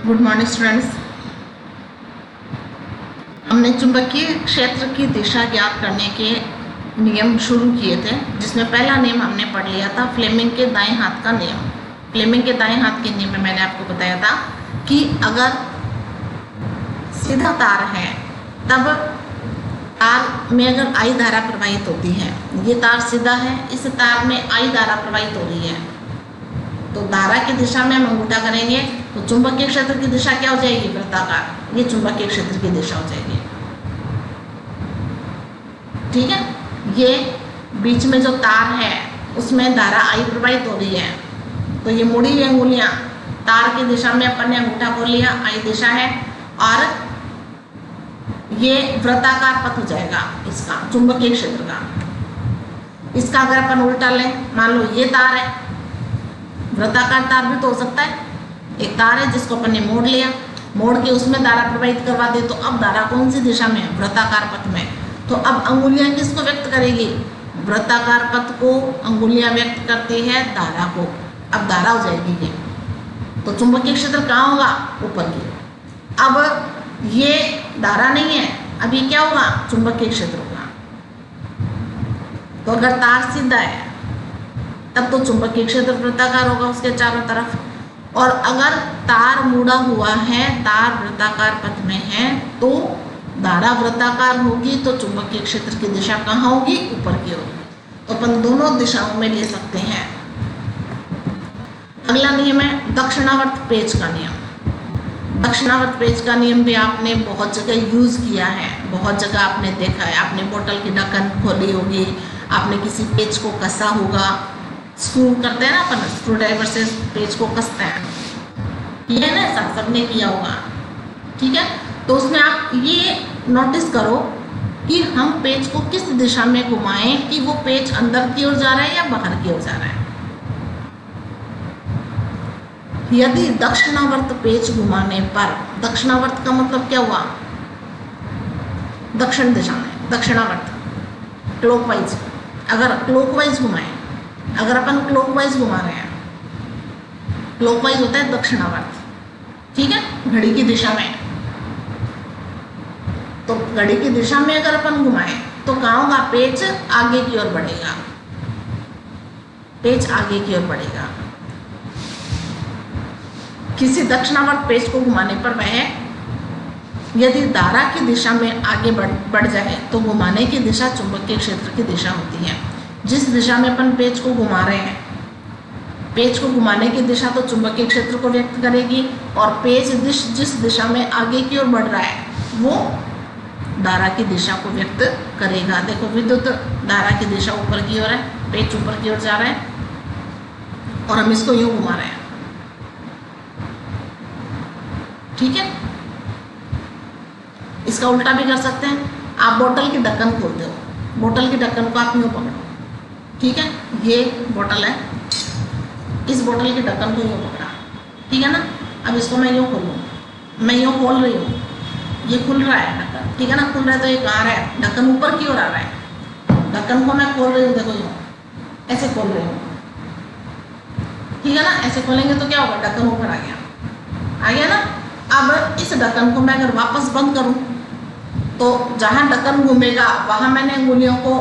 Good morning students. हमने चुंबकीय क्षेत्र की दिशा ज्ञात करने के नियम शुरू किए थे, जिसमें पहला नियम हमने पढ़ लिया था फ्लेमिंग के दाएं हाथ का नियम। फ्लेमिंग के दाएं हाथ के नियम में मैंने आपको बताया था कि अगर सीधा तार है तब तार में अगर आई धारा प्रवाहित होती है, ये तार सीधा है, इस तार में आई धारा प्रवाहित हो रही है, तो धारा की दिशा में हम अंगूठा करेंगे तो चुंबकीय क्षेत्र की दिशा क्या हो जाएगी? वृत्ताकार। ये चुंबकीय क्षेत्र की दिशा हो जाएगी। ठीक है। ये बीच में जो तार है उसमें धारा आई प्रवाहित हो रही है, तो ये मुड़ी हुई अंगुलियां तार की दिशा में अपन ने अंगूठा खोल लिया, आई दिशा है, और ये वृत्ताकार पथ हो जाएगा इसका चुंबकीय क्षेत्र का। इसका अगर अपन उल्टा लें, मान लो ये तार है, वृत्ताकार तार भी तो हो सकता है। एक तार है जिसको अपन ने मोड़ लिया, मोड़ के उसमें धारा प्रवाहित करवा दी, तो अब धारा कौन सी दिशा में है? वृत्ताकार पथ में। तो अब अंगुलियां किसको व्यक्त करेगी? वृत्ताकार पथ को अंगुलियां व्यक्त करती है धारा को। अब धारा हो जाएगी ये, तो चुंबकीय क्षेत्र कहाँ होगा? ऊपर की। अब ये धारा नहीं है, अब ये क्या होगा? चुंबकीय क्षेत्र होगा। तो अगर तार सीधा है तब तो चुंबकीय क्षेत्र वृत्ताकार होगा उसके चारों तरफ, और अगर तार मुड़ा हुआ है, तार वृत्ताकार पथ में है, तो धारा वृत्ताकार होगी, तो चुंबकीय क्षेत्र की दिशा कहाँ होगी? ऊपर की होगी। तो अपन दोनों दिशाओं में ले सकते हैं। अगला नियम है दक्षिणावर्त पेच का नियम। दक्षिणावर्त पेच का नियम भी आपने बहुत जगह यूज किया है, बहुत जगह आपने देखा है। आपने बोतल की ढक्कन खोली होगी, आपने किसी पेच को कसा होगा, स्क्रू करते हैं ना अपन, स्क्रू ड्राइवर से पेच को कसते हैं, ये है ना, सबने किया होगा। ठीक है। तो उसमें आप ये नोटिस करो कि हम पेच को किस दिशा में घुमाएं कि वो पेच अंदर की ओर जा रहा है या बाहर की ओर जा रहा है। यदि दक्षिणावर्त पेच घुमाने पर, दक्षिणावर्त का मतलब क्या हुआ? दक्षिण दिशा में, दक्षिणावर्त क्लॉकवाइज। अगर क्लॉकवाइज घुमाएं, अगर अपन क्लॉकवाइज घुमा रहे हैं, क्लॉकवाइज होता है दक्षिणावर्त, ठीक है, घड़ी की दिशा में। तो घड़ी की दिशा में अगर अपन घुमाएं तो कहाँ होगा? पेच आगे की ओर बढ़ेगा, पेच आगे की ओर बढ़ेगा। किसी दक्षिणावर्त पेच को घुमाने पर वह यदि धारा की दिशा में आगे बढ़ जाए तो घुमाने की दिशा चुंबकीय क्षेत्र की दिशा होती है। जिस दिशा में अपन पेच को घुमा रहे हैं, पेच को घुमाने की दिशा तो चुंबकीय क्षेत्र को व्यक्त करेगी, और पेच जिस दिशा में आगे की ओर बढ़ रहा है वो धारा की दिशा को व्यक्त करेगा। देखो, विद्युत धारा की दिशा ऊपर की ओर है, पेच ऊपर की ओर जा रहा है, और हम इसको यूं घुमा रहे हैं। ठीक है। इसका उल्टा भी कर सकते हैं। आप बोतल की ढक्कन खोलते हो, बोतल की ढक्कन को आप यूं पकड़ो, ठीक है, ये बोतल है, इस बोतल की ढक्कन को यूँ पकड़ा, ठीक है ना। अब इसको मैं यूँ खोलूँ, मैं यूँ खोल रही हूँ, ये खुल रहा है ढक्कन, ठीक है ना, खुल रहा है, तो ये कहाँ रहा है? ढक्कन ऊपर की ओर आ रहा है। ढक्कन को मैं खोल रही हूँ, देखो यूँ ऐसे खोल रही हूँ, ठीक है ना। ऐसे खोलेंगे तो क्या होगा? ढक्कन ऊपर आ गया ना। अब इस ढक्कन को मैं अगर वापस बंद करूँ तो जहाँ ढक्कन घूमेगा वहाँ मैंने अंगुलियों को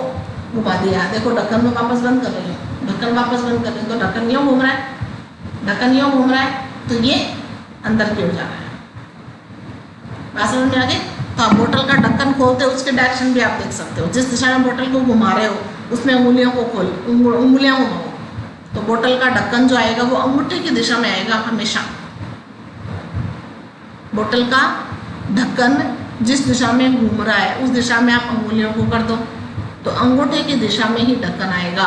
घुमा दिया। देखो, ढक्कन में वापस बंद कर रही हूँ, ढक्कन वापस बंद कर रही हूँ, तो ढक्कन यूँ घूम रहा है, ढक्कन यूँ घूम रहा है, तो ये अंदर की ओर जा रहा है। बात समझ में आ गई? तो आप बोतल का ढक्कन खोलते हो, उसके डायरेक्शन भी आप देख सकते हो। जिस दिशा में बोतल को घुमा रहे हो उसमें अंगुलियों को उंगलियाँ घुमाओ, तो बोतल का ढक्कन जो आएगा वो अंगूठे की दिशा में आएगा हमेशा। बोतल का ढक्कन जिस दिशा में घूम रहा है उस दिशा में आप अंगुलियों को कर दो, तो अंगूठे की दिशा में ही ढक्कन आएगा।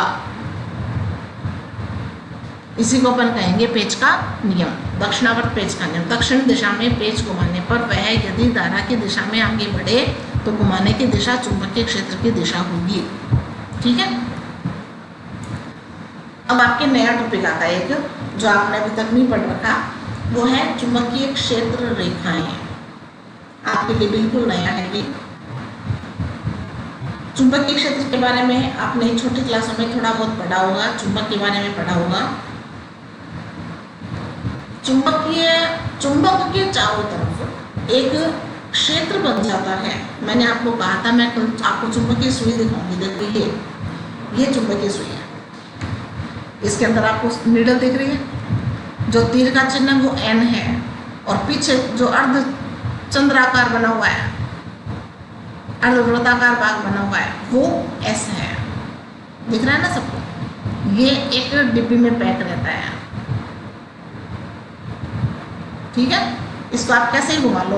इसी को अपन कहेंगे पेच का नियम, दक्षिणावर्त पेच का नियम। दक्षिण दिशा में पेच घुमाने पर वह यदि धारा की दिशा में आगे बढ़े तो घुमाने की दिशा चुंबकीय क्षेत्र की दिशा होगी। ठीक है। अब आपके नया टॉपिक आता है एक, जो आपने अभी तक नहीं पढ़ रखा, वो है चुंबकीय क्षेत्र रेखाएं। आपके लिए बिल्कुल नया है ये। चुंबकीय क्षेत्र के बारे में आपने छोटी क्लासों में थोड़ा बहुत पढ़ा होगा, चुंबक के बारे में पढ़ा होगा। चुंबक के चारों तरफ एक क्षेत्र बन जाता है। मैंने आपको कहा था, मैं कल आपको चुंबकीय सुई दिखाऊंगी। देखिए ये चुंबकीय सुई है, इसके अंदर आपको नीडल दिख रही है, जो तीर का चिन्ह है वो N है, और पीछे जो अर्ध चंद्राकार बना हुआ है, अर्धवृत्ताकार भाग बना हुआ है, वो S है। दिख रहा है ना सबको? ये एक डिब्बी में पैक रहता है, ठीक है। इसको आप कैसे ही घुमा लो,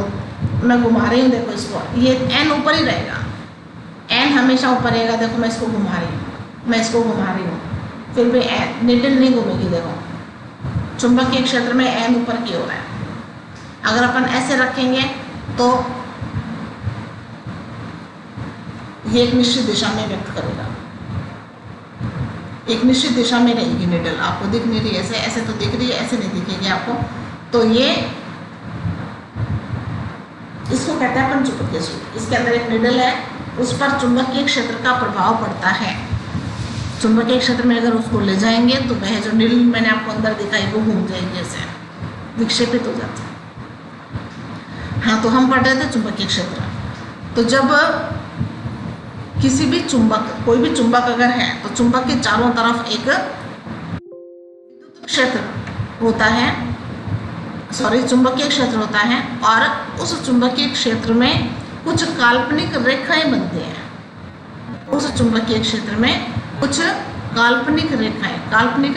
मैं घुमा रही हूँ, देखो इसको, ये N ऊपर ही रहेगा, N हमेशा ऊपर रहेगा। देखो मैं इसको घुमा रही हूँ, मैं इसको घुमा रही हूँ, फिर भी निडल नहीं घूमेगी। देखो चुंबकीय क्षेत्र में N ऊपर की ओर है। अगर अपन ऐसे रखेंगे तो ये एक निश्चित दिशा में व्यक्त करेगा, एक निश्चित दिशा में रहेगी निडल। आपको दिख नहीं रही ऐसे, ऐसे तो दिख रही है, ऐसे नहीं दिखेगी आपको। तो ये इसको कहते हैं अपन चुंबकीय सुई। इसके अंदर एक निडल है, उस पर चुंबकीय क्षेत्र का प्रभाव पड़ता है। चुंबकीय क्षेत्र में अगर उसको ले जाएंगे तो वह जो निडल मैंने आपको अंदर दिखाई वो घूम जाएगी, ऐसे विक्षेपित हो जाती है। हाँ, तो हम पढ़ रहे थे चुंबकीय क्षेत्र। तो जब किसी भी चुंबक, कोई भी चुंबक अगर है, तो चुंबक के चारों तरफ एक विद्युत क्षेत्र होता है, चुंबकीय क्षेत्र होता है, और उस चुंबकीय क्षेत्र में कुछ काल्पनिक रेखाएं बनती हैं। उस चुंबकीय क्षेत्र में कुछ काल्पनिक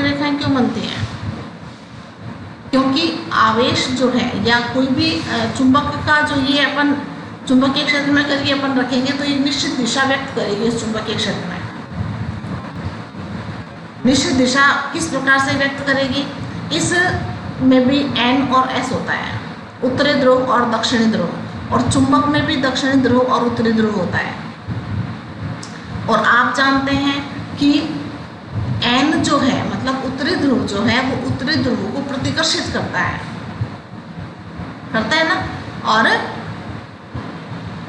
रेखाएं क्यों बनती हैं? क्योंकि आवेश जो है, या कोई भी चुंबक का जो ये अपन चुंबकीय क्षेत्र में करके अपन रखेंगे तो ये निश्चित दिशा व्यक्त करेगी। इस चुंबकीय क्षेत्र में निश्चित दिशा किस प्रकार से व्यक्त करेगी? इस में भी N और S होता है, उत्तरी ध्रुव और दक्षिणी ध्रुव, और चुंबक में भी दक्षिणी ध्रुव और उत्तरी ध्रुव होता है। और आप जानते हैं कि N जो है, मतलब उत्तरी ध्रुव जो है, वो उत्तरी ध्रुव को प्रतिकर्षित करता है ना, और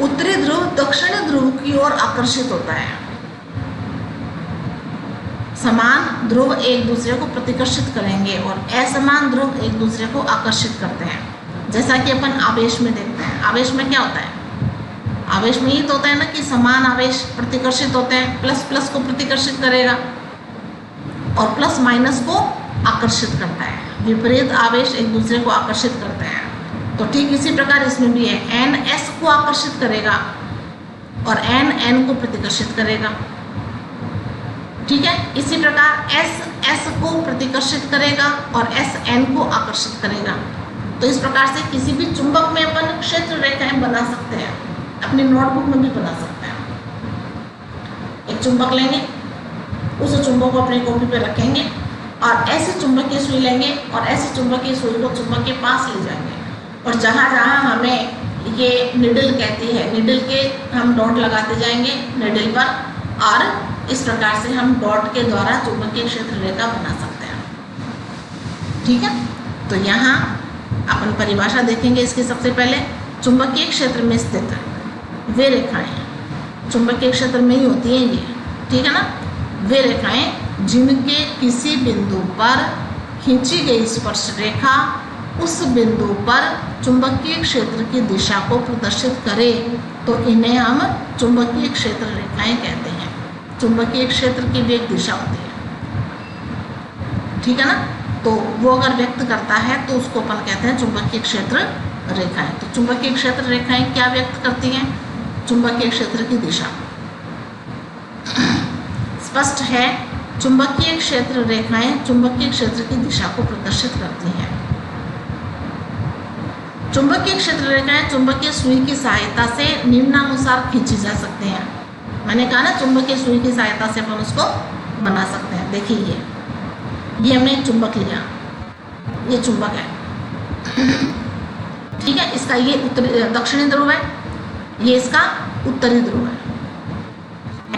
उत्तरी ध्रुव दक्षिणी ध्रुव की ओर आकर्षित होता है। समान ध्रुव एक दूसरे को प्रतिकर्षित करेंगे और असमान ध्रुव एक दूसरे को आकर्षित करते हैं। जैसा कि अपन आवेश में देखते हैं, आवेश में क्या होता है? आवेश में ये तो होता है ना कि समान आवेश प्रतिकर्षित होते हैं, प्लस प्लस को प्रतिकर्षित करेगा और प्लस माइनस को आकर्षित करता है। विपरीत आवेश एक दूसरे को आकर्षित करते हैं। तो ठीक इसी प्रकार इसमें भी है, N S को आकर्षित करेगा और N N को प्रतिकर्षित करेगा, ठीक है। इसी प्रकार S S को प्रतिकर्षित करेगा और S N को आकर्षित करेगा। तो इस प्रकार से किसी भी चुंबक में अपन क्षेत्र रेखाएं बना सकते हैं, अपनी नोटबुक में भी बना सकते हैं। एक चुंबक लेंगे, उस चुंबक को अपनी कॉपी पे रखेंगे और ऐसे चुंबकीय सुई लेंगे और ऐसे चुंबकीय सुई को चुंबक के पास ले जाएंगे, और जहाँ जहाँ हमें ये निडल कहती है, निडल के हम डॉट लगाते जाएंगे निडल पर, और इस प्रकार से हम डॉट के द्वारा चुंबकीय क्षेत्र रेखा बना सकते हैं, ठीक है। तो यहाँ अपन परिभाषा देखेंगे इसकी। सबसे पहले चुंबकीय क्षेत्र में स्थित वे रेखाएं, चुंबकीय क्षेत्र में ही होती हैं ये, ठीक है ना, वे रेखाएं जिनके किसी बिंदु पर खींची गई स्पर्श रेखा उस बिंदु पर चुंबकीय क्षेत्र की दिशा को प्रदर्शित करे, तो इन्हें हम चुंबकीय क्षेत्र रेखाएं कहते हैं। चुंबकीय क्षेत्र की भी एक दिशा होती है, ठीक है ना। तो वो अगर व्यक्त करता है तो उसको अपन कहते हैं चुंबकीय क्षेत्र रेखाएं। तो चुंबकीय क्षेत्र रेखाएं क्या व्यक्त करती हैं? चुंबकीय क्षेत्र की दिशा। स्पष्ट है, चुंबकीय क्षेत्र रेखाएं चुंबकीय क्षेत्र की दिशा को प्रदर्शित करती हैं। चुंबकीय क्षेत्र रेखाएं चुंबकीय सुई की सहायता से निम्नानुसार खींची जा सकती हैं। मैंने कहा ना, चुंबकीय सुई की सहायता से अपन उसको बना सकते हैं। देखिए ये हमने एक चुंबक लिया, ये चुंबक है, ठीक है। इसका ये उत्तरी दक्षिणी ध्रुव है, ये इसका उत्तरी ध्रुव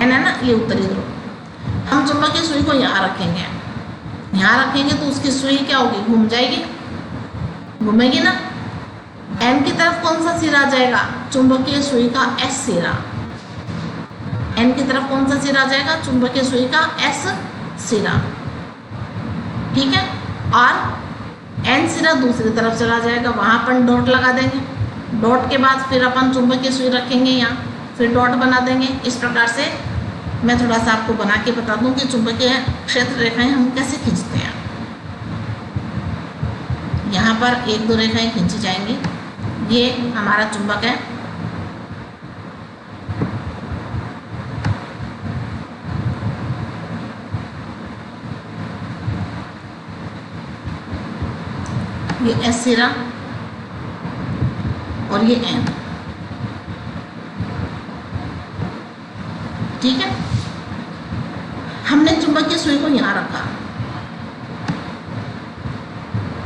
है ना, ये उत्तरी ध्रुव। हम चुंबकीय सुई को यहाँ रखेंगे, यहाँ रखेंगे तो उसकी सुई क्या होगी? घूम जाएगी, घूमेगी ना। N की तरफ कौन सा सिरा जाएगा? चुंबकीय सुई का S सिरा। N की तरफ कौन सा सिरा जाएगा? चुंबकीय सुई का S सिरा, ठीक है। और एन सिरा दूसरी तरफ चला जाएगा, वहाँ अपन डॉट लगा देंगे। डॉट के बाद फिर अपन चुंबकीय सुई रखेंगे यहाँ, फिर डॉट बना देंगे। इस प्रकार से मैं थोड़ा सा आपको बना के बता दूं कि चुंबकीय क्षेत्र रेखाएं हम कैसे खींचते हैं। यहाँ पर 1-2 रेखाएं खींची जाएंगी। ये हमारा चुंबक है, ये एस सिरा और ये एन, ठीक है। हमने चुंबकीय सुई को यहाँ रखा,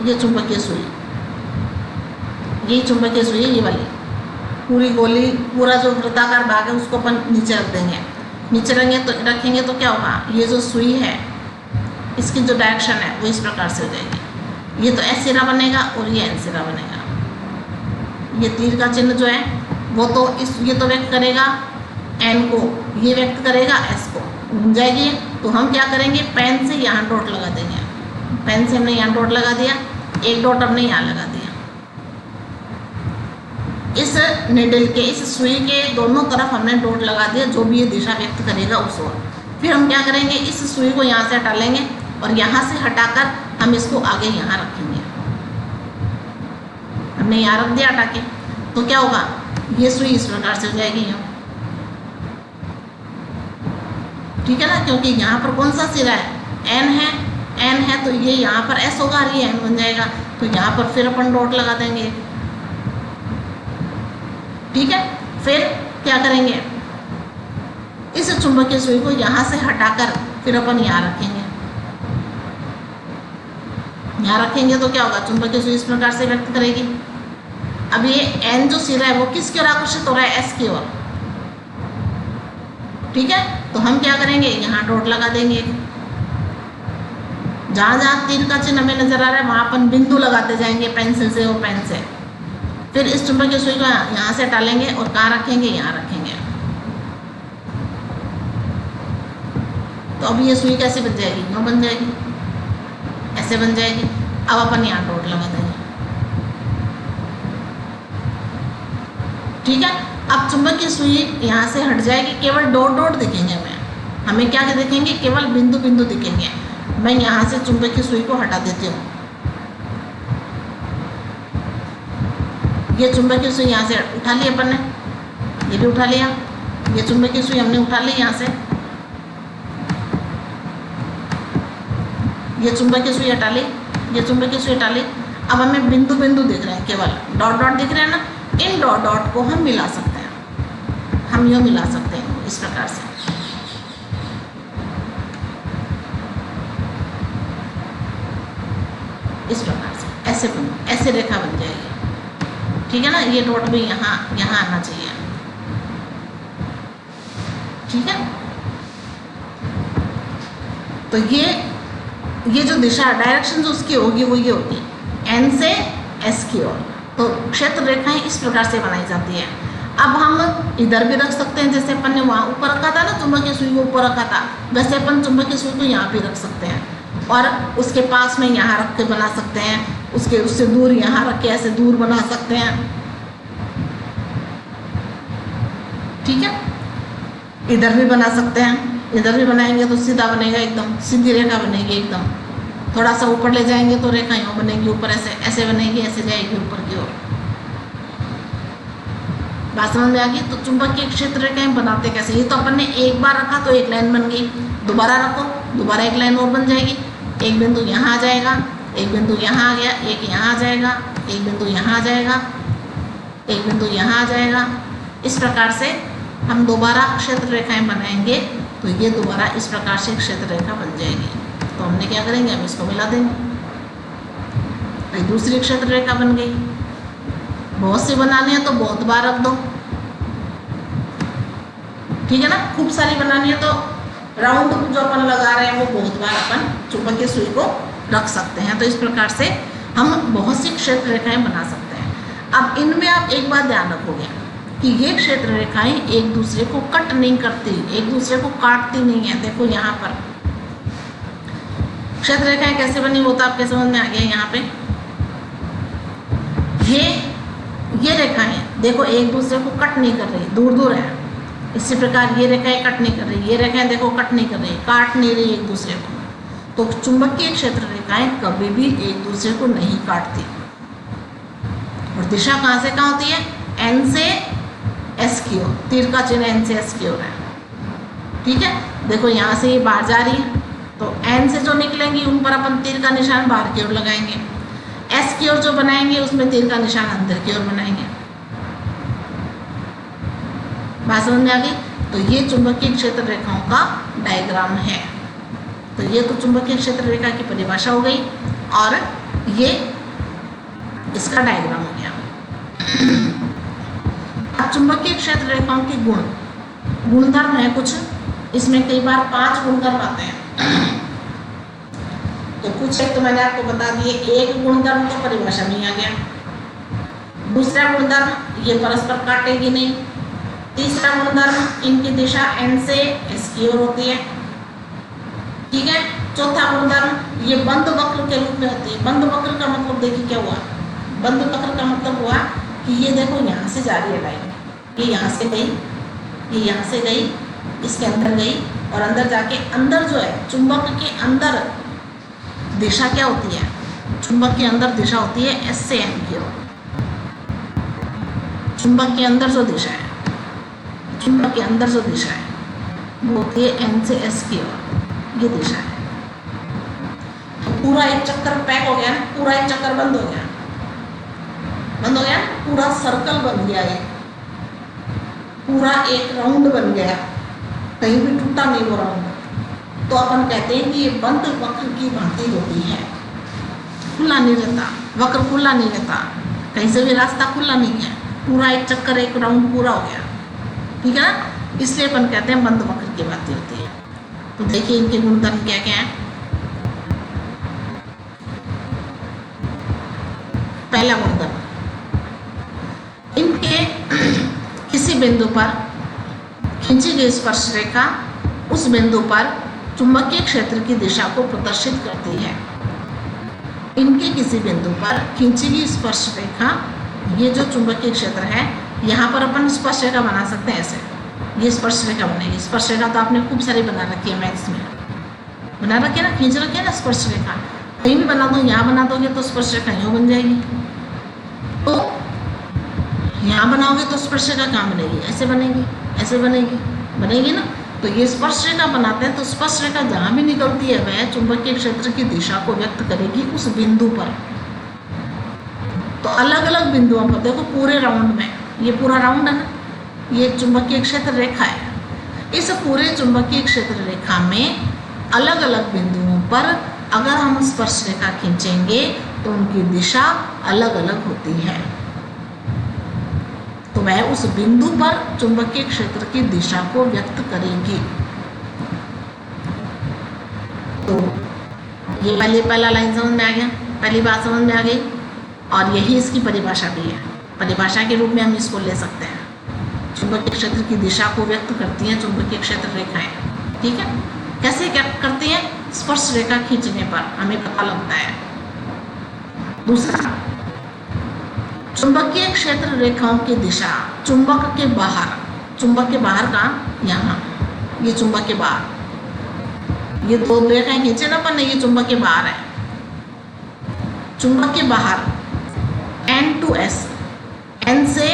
ये चुंबकीय सुई, ये चुंबकीय सुई है, ये वाली पूरी गोली, पूरा जो वृत्ताकार भाग है उसको अपन नीचे रख देंगे। नीचे रखेंगे तो क्या होगा, ये जो सुई है इसकी जो डायरेक्शन है वो इस प्रकार से हो जाएगी। ये तो एस सिरा बनेगा और ये एन सिरा बनेगा। ये तीर का चिन्ह जो है वो तो ये तो व्यक्त करेगा एन को, ये व्यक्त करेगा एस को, घूम जाएगी। तो हम क्या करेंगे, पेन से यहाँ डॉट लगा देंगे। पेन से हमने यहाँ डॉट लगा दिया, एक डॉट हमने यहाँ लगा दिया। इस निडल के, इस सुई के दोनों तरफ हमने डॉट लगा दिया, जो भी ये दिशा व्यक्त करेगा उस ओर। फिर हम क्या करेंगे, इस सुई को यहाँ से हटा लेंगे और यहाँ से हटाकर हम इसको आगे यहाँ रखेंगे। हमने यहाँ रख दिया हटा के, तो क्या होगा, ये सुई इस प्रकार से हो जाएगी यहाँ, ठीक है ना। क्योंकि यहाँ पर कौन सा सिरा है, एन है, एन है तो ये यहाँ पर एस होगा और ये एन बन जाएगा। तो यहाँ पर फिर अपन डॉट लगा देंगे, ठीक है। फिर क्या करेंगे, इस चुंबकीय सुई को यहाँ से हटाकर फिर अपन यहाँ रखेंगे। यहाँ रखेंगे तो क्या होगा, चुंबकीय सुई इस प्रकार से व्यक्त करेगी। अब ये एन जो सिरा है वो किसकी ओर आकर्षित हो रहा है, एस की ओर, ठीक है। तो हम क्या करेंगे, यहाँ डॉट लगा देंगे। जहाँ जहाँ तीर का चिन्ह हमें नजर आ रहा है वहाँ अपन बिंदु लगाते जाएंगे पेंसिल से और पेन से। फिर इस चुंबकीय सुई को यहाँ से टालेंगे और कहाँ रखेंगे, यहाँ रखेंगे। तो अब ये सुई कैसे बन जाएगी, यूँ बन जाएगी, ऐसे बन जाएगी। अब अपन यहाँ डॉट लगा देंगे, ठीक है। अब चुंबकीय सुई यहाँ से हट जाएगी, केवल डॉट डॉट दिखेंगे हमें क्या दिखेंगे, केवल बिंदु बिंदु दिखेंगे। मैं यहाँ से चुंबकीय सुई को हटा देती हूँ। ये चुंबकीय सुई यहाँ से उठा ली अपन ने, ये भी उठा लिया। ये चुंबकीय सुई हमने उठा ली यहाँ से, ये चुंबकीय सुई हटा ली, ये चुंबकीय सुई हटा ली। अब हमें बिंदु बिंदु दिख रहे हैं, केवल डॉट डॉट दिख रहे हैं ना। इन डॉट डॉट को हम मिला सकते हैं, हम यूँ मिला सकते हैं इस प्रकार से। इस प्रकार से ऐसे रेखा बन जाएगी, ठीक है ना। ये डॉट भी यहाँ आना चाहिए, ठीक है। तो ये जो दिशा डायरेक्शन जो उसकी होगी वो ये होगी, एन से एस की ओर। तो क्षेत्र रेखाएं इस प्रकार से बनाई जाती है। अब हम इधर भी रख सकते हैं, जैसे अपन ने वहाँ ऊपर रखा था ना, चुंबकीय सुई को ऊपर रखा था, वैसे अपन चुंबकीय सुई को यहाँ भी रख सकते हैं और उसके पास में यहाँ रख के बना सकते हैं, उससे दूर यहाँ रख के ऐसे दूर बना सकते हैं, ठीक है। इधर भी बना सकते हैं, इधर भी बनाएंगे तो सीधा बनेगा, एकदम सीधी रेखा बनेगी एकदम। थोड़ा सा ऊपर ले जाएंगे तो रेखा यूँ बनेगी, ऊपर ऐसे बनेगी, ऐसे जाएगी ऊपर की ओर। बात समझ में आ गई। तो चुंबकीय क्षेत्र रेखाएं बनाते कैसे, ये तो अपन ने एक बार रखा तो एक लाइन बन गई, दोबारा रखो दोबारा एक लाइन और बन जाएगी। एक बिंदु यहाँ आ जाएगा, एक बिंदु यहाँ आ गया, एक यहाँ आ जाएगा, एक बिंदु यहाँ आ जाएगा, एक बिंदु यहाँ आ जाएगा। इस प्रकार से हम दोबारा क्षेत्र रेखाएं बनाएंगे तो ये दोबारा इस प्रकार से क्षेत्र रेखा बन जाएगी। तो हमने क्या करेंगे, हम इसको मिला देंगे, तो दूसरी क्षेत्र रेखा बन गई। बहुत सी बनानी है तो बहुत बार रख दो, ठीक है ना। खूब सारी बनानी है तो राउंड जो अपन लगा रहे हैं वो बहुत बार अपन चुंबकीय सुई को रख सकते हैं। तो इस प्रकार से हम बहुत सी क्षेत्र रेखाएं बना सकते हैं। अब इनमें आप एक बात ध्यान रखोगे कि ये क्षेत्र रेखाएं एक दूसरे को कट नहीं करती, एक दूसरे को काटती नहीं है। देखो यहाँ पर क्षेत्र रेखाएं कैसे बनी वो तो आपके समझ में आ गया। यहाँ पे ये रेखाएं देखो एक दूसरे को कट नहीं कर रही, दूर दूर है। इसी प्रकार ये रेखाएं कट नहीं कर रही, ये रेखाएं देखो कट नहीं कर रही, काट नहीं रही एक दूसरे को। तो चुंबकीय क्षेत्र रेखाएं कभी भी एक दूसरे को नहीं काटती। और दिशा कहाँ से कहाँ होती है? एन से एस की ओर, तीर का चिन्ह एन से एस की ओर है। ठीक है, देखो यहाँ से ये बाहर जा रही है तो एन से जो निकलेंगी उन पर अपन तीर का निशान बाहर की ओर लगाएंगे। एस की ओर जो बनाएंगे उसमें तीर का निशान अंदर की ओर बनाएंगे। बात समझ में आ गई? तो ये चुंबकीय क्षेत्र रेखाओं का डायग्राम है। तो ये तो चुंबकीय क्षेत्र रेखा की परिभाषा हो गई और ये इसका डायग्राम हो गया। अब चुंबकीय क्षेत्र रेखाओं के गुणधर्म है कुछ, इसमें कई बार 5 गुणधर्म आते हैं। तो कुछ एक तो मैंने आपको बता दिए, एक गुणधर्म तो परिभाषा में आ गया। दूसरा गुणधर्म ये परस्पर काटेगी नहीं। तीसरा गुणधर्म इनकी दिशा एन से एस की ओर होती है। ठीक है, चौथा गुणधर्म ये बंद वक्र के रूप में होती है। बंद वक्र का मतलब देखिए क्या हुआ, बंद वक्र का मतलब हुआ कि ये देखो यहाँ से जा रही है लाइन, ये यहाँ से गई, ये यहाँ से गई, इसके अंदर गई और अंदर जाके अंदर जो है चुंबक के अंदर दिशा क्या होती है? चुंबक के अंदर दिशा होती है एस से एन की ओर। चुंबक के अंदर जो दिशा है, चुंबक के अंदर जो दिशा है वो होती है एन से एस की ओर, ये दिशा है। तो पूरा एक चक्कर पैक हो गया, पूरा एक चक्कर बंद हो गया, बंद हो गया, पूरा सर्कल बन गया, ये पूरा एक राउंड बन गया, कहीं भी टूटा नहीं वो राउंड। तो अपन कहते हैं कि ये बंद वक्र की भांति होती है, खुला नहीं रहता, वक्र खुला नहीं रहता, कहीं से भी रास्ता खुला नहीं है, पूरा एक चक्कर एक राउंड पूरा हो गया। ठीक है ना, इसलिए अपन कहते हैं बंद वक्र की भांति होती है। तो देखिए इनके गुणधर्म क्या क्या है। पहला गुणधर्म, इनके किसी बिंदु पर खींची गई स्पर्श रेखा उस बिंदु पर चुंबकीय क्षेत्र की दिशा को प्रदर्शित करती है। इनके किसी बिंदु पर खींची गई स्पर्श रेखा, ये जो चुंबकीय क्षेत्र है यहाँ पर अपन स्पर्श रेखा बना सकते हैं। ऐसे ये स्पर्श रेखा बनेगी। स्पर्श रेखा तो आपने खूब सारी बना रखी है, मैथ्स में बना रखी है ना, खींच रखी है ना स्पर्श रेखा। कहीं भी बना दो, यहाँ बना दोगे तो स्पर्श रेखा यूँ बन जाएगी। तो यहाँ बनाओगे तो स्पर्श रेखा कहाँ बनेगी? ऐसे बनेगी, ऐसे बनेगी, बनेगी ना। तो ये स्पर्श रेखा बनाते हैं तो स्पर्श रेखा जहाँ भी निकलती है वह चुंबकीय क्षेत्र की दिशा को व्यक्त करेगी उस बिंदु पर। तो अलग अलग बिंदुओं पर देखो, पूरे राउंड में, ये पूरा राउंड है ना, ये चुंबकीय क्षेत्र रेखा है। इस पूरे चुंबकीय क्षेत्र रेखा में अलग अलग बिंदुओं पर अगर हम स्पर्श रेखा खींचेंगे तो उनकी दिशा अलग अलग होती है। तो वह उस बिंदु पर चुंबकीय क्षेत्र की दिशा को व्यक्त करेगी। तो ये पहला लाइन समझ में आ गया, पहली बात समझ में आ गई। और यही इसकी परिभाषा भी है। परिभाषा के रूप में हम इसको ले सकते हैं। चुंबकीय क्षेत्र की दिशा को व्यक्त करती हैं चुंबकीय क्षेत्र रेखाएं। ठीक है, कैसे क्या करती हैं? स्पर्श रेखा खींचने पर हमें पता लगता है। दूसरा, चुंबकीय क्षेत्र रेखाओं की दिशा चुंबक के बाहर का यहाँ, ये चुंबक के बाहर, ये दो रेखाएं खींचे ना अपन ने, ये चुंबक के बाहर है। चुंबक के बाहर N to S, N से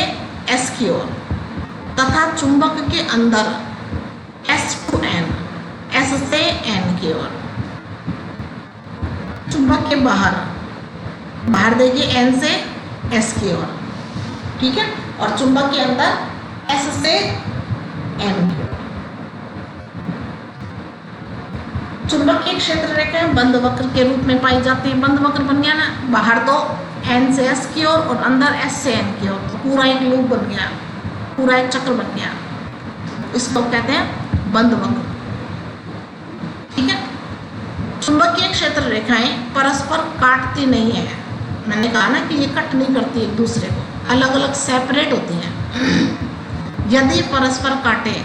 S की ओर, तथा चुंबक के अंदर S to N, S से N की ओर। चुंबक के बाहर देखिए N से S की ओर, ठीक है, और चुंबक के अंदर S से N की ओर। चुंबकीय क्षेत्र रेखाएं बंद वक्र के रूप में पाई जाती है। बंद वक्र बन गया ना, बाहर तो N से S की ओर और अंदर S से N की ओर, तो पूरा एक लूप बन गया, पूरा एक चक्र बन गया। इसको कहते हैं बंद वक्र। ठीक है, चुंबकीय क्षेत्र रेखाएं परस्पर काटती नहीं है। मैंने कहा ना कि ये कट नहीं करती एक दूसरे को, अलग अलग सेपरेट होती हैं। यदि परस्पर काटे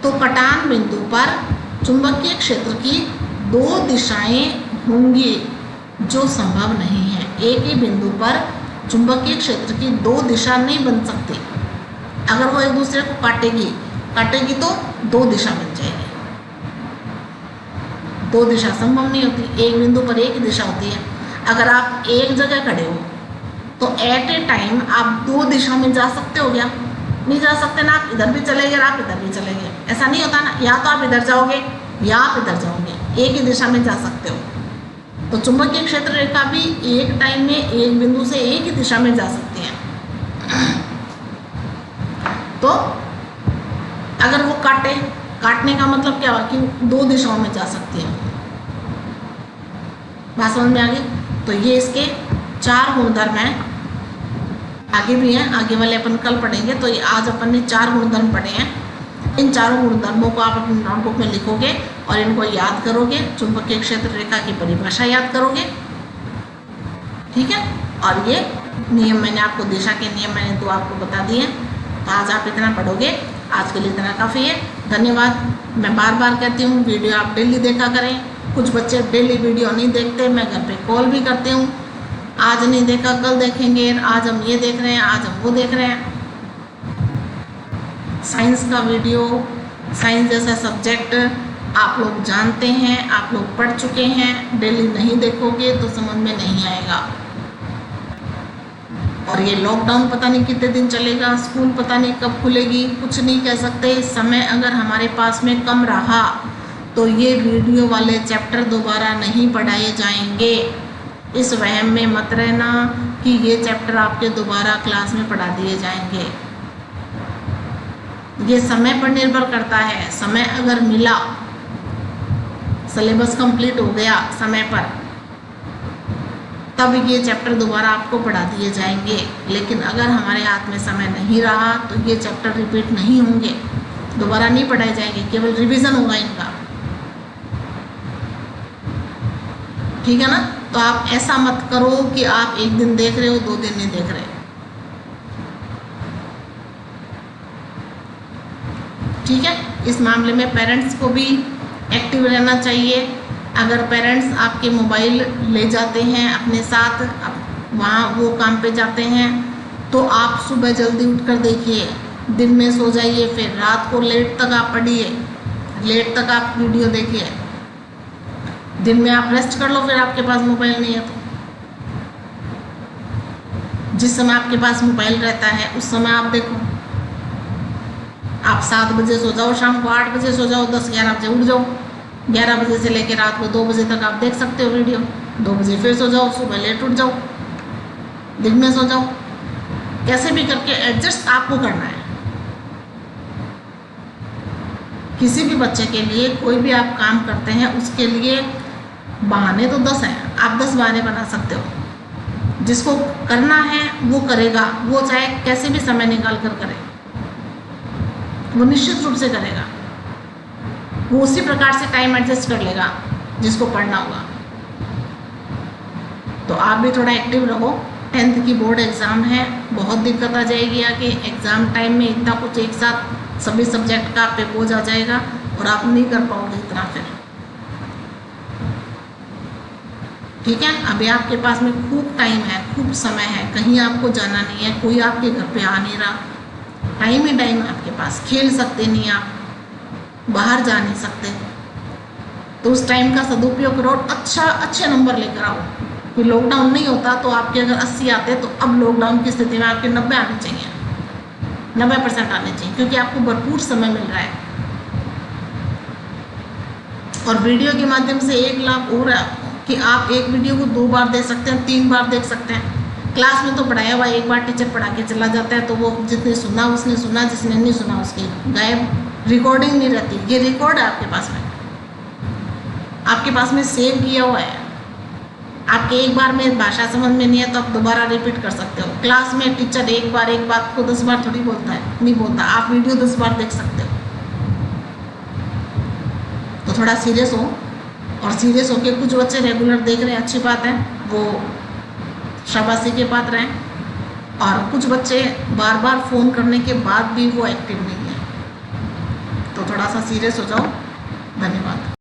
तो कटान बिंदु पर चुंबकीय क्षेत्र की दो दिशाएं होंगी, जो संभव नहीं है। एक ही बिंदु पर चुंबकीय क्षेत्र की दो दिशा नहीं बन सकती। अगर वो एक दूसरे को काटेगी तो दो दिशा बन जाएगी। दो दिशा संभव नहीं होती, एक बिंदु पर एक ही दिशा होती है। अगर आप एक जगह खड़े हो तो एट ए टाइम आप दो दिशा में जा सकते हो क्या? नहीं जा सकते ना। आप इधर भी चले गए, आप इधर भी चले गए, ऐसा नहीं होता ना। या तो आप इधर जाओगे या आप इधर जाओगे, एक ही दिशा में जा सकते हो। तो चुंबकीय क्षेत्र रेखा भी एक टाइम में एक बिंदु से एक ही दिशा में जा सकती है। तो अगर वो काटने का मतलब क्या हुआ कि दो दिशाओं में जा सकती है। बात समझ में आ गई? तो ये इसके 4 गुणधर्म हैं। आगे भी हैं, आगे वाले अपन कल पढ़ेंगे। तो ये आज अपन ने 4 गुणधर्म पढ़े हैं। इन चारों गुणधर्मों को आप अपनी नोटबुक में लिखोगे और इनको याद करोगे। चुंबकीय क्षेत्र रेखा की परिभाषा याद करोगे, ठीक है। और ये नियम मैंने आपको, दिशा के नियम मैंने 2 आपको बता दिए। तो आज आप इतना पढ़ोगे, आज के लिए इतना काफ़ी है। धन्यवाद। मैं बार बार कहती हूँ वीडियो आप डेली देखा करें। कुछ बच्चे डेली वीडियो नहीं देखते, मैं घर पे कॉल भी करती हूँ, आज नहीं देखा कल देखेंगे, आज हम ये देख रहे हैं, आज हम वो देख रहे हैं। साइंस का वीडियो, साइंस जैसा सब्जेक्ट आप लोग जानते हैं, आप लोग पढ़ चुके हैं। डेली नहीं देखोगे तो समझ में नहीं आएगा। और ये लॉकडाउन पता नहीं कितने दिन चलेगा, स्कूल पता नहीं कब खुलेगी, कुछ नहीं कह सकते। समय अगर हमारे पास में कम रहा तो ये वीडियो वाले चैप्टर दोबारा नहीं पढ़ाए जाएंगे। इस वहम में मत रहना कि ये चैप्टर आपके दोबारा क्लास में पढ़ा दिए जाएंगे। ये समय पर निर्भर करता है। समय अगर मिला, सिलेबस कंप्लीट हो गया समय पर, तब ये चैप्टर दोबारा आपको पढ़ा दिए जाएंगे। लेकिन अगर हमारे हाथ में समय नहीं रहा तो ये चैप्टर रिपीट नहीं होंगे, दोबारा नहीं पढ़ाए जाएंगे, केवल रिवीजन होगा इनका, ठीक है ना। तो आप ऐसा मत करो कि आप एक दिन देख रहे हो 2 दिन नहीं देख रहे, ठीक है। इस मामले में पेरेंट्स को भी एक्टिव रहना चाहिए। अगर पेरेंट्स आपके मोबाइल ले जाते हैं अपने साथ, वहाँ वो काम पे जाते हैं, तो आप सुबह जल्दी उठकर देखिए, दिन में सो जाइए, फिर रात को लेट तक आप पढ़िए, लेट तक आप वीडियो देखिए। दिन में आप रेस्ट कर लो, फिर आपके पास मोबाइल नहीं है तो। जिस समय आपके पास मोबाइल रहता है उस समय आप देखो। आप 7 बजे सो जाओ, शाम को 8 बजे सो जाओ, 10-11 बजे उठ जाओ। 11 बजे से लेकर रात को 2 बजे तक आप देख सकते हो वीडियो। 2 बजे फिर सो जाओ, सुबह लेट उठ जाओ, दिन में सो जाओ। कैसे भी करके एडजस्ट आपको करना है। किसी भी बच्चे के लिए कोई भी आप काम करते हैं, उसके लिए बहाने तो 10 हैं, आप 10 बहाने बना सकते हो। जिसको करना है वो करेगा, वो चाहे कैसे भी समय निकाल कर करे, वो निश्चित रूप से करेगा। वो उसी प्रकार से टाइम एडजस्ट कर लेगा जिसको पढ़ना होगा। तो आप भी थोड़ा एक्टिव रहो। 10th की बोर्ड एग्ज़ाम है, बहुत दिक्कत आ जाएगी आगे। एग्ज़ाम टाइम में इतना कुछ एक साथ सभी सब्जेक्ट का आप पे बोझ आ जाएगा और आप नहीं कर पाओगे इतना फिर, ठीक है। अभी आपके पास में खूब टाइम है, खूब समय है, कहीं आपको जाना नहीं है, कोई आपके घर पे आ नहीं रहा, टाइम ही टाइम है आपके पास। खेल सकते नहीं आप, बाहर जा नहीं सकते, तो उस टाइम का सदुपयोग करो और अच्छे नंबर लेकर आओ। कि लॉकडाउन नहीं होता तो आपके अगर 80 आते तो अब लॉकडाउन की स्थिति में आपके 90 आने चाहिए, 90% आने चाहिए, क्योंकि आपको भरपूर समय मिल रहा है। और वीडियो के माध्यम से एक लाभ और है कि आप एक वीडियो को 2 बार देख सकते हैं, 3 बार देख सकते हैं। क्लास में तो पढ़ाया हुआ एक बार टीचर पढ़ा के चला जाता है, तो वो जिसने सुना उसने सुना, जिसने नहीं सुना उसकी गायब, रिकॉर्डिंग नहीं रहती। ये रिकॉर्ड है आपके पास में सेव किया हुआ है। आपके एक बार में भाषा समझ में नहीं है तो आप दोबारा रिपीट कर सकते हो। क्लास में टीचर एक बात को 10 बार थोड़ी बोलता है, नहीं बोलता। आप वीडियो 10 बार देख सकते हो। तो थोड़ा सीरियस हो, और सीरियस होके कुछ बच्चे रेगुलर देख रहे हैं, अच्छी बात है, वो शाबाशी के पात्र हैं। और कुछ बच्चे बार बार फ़ोन करने के बाद भी वो एक्टिव नहीं है, तो थोड़ा सा सीरियस हो जाओ। धन्यवाद।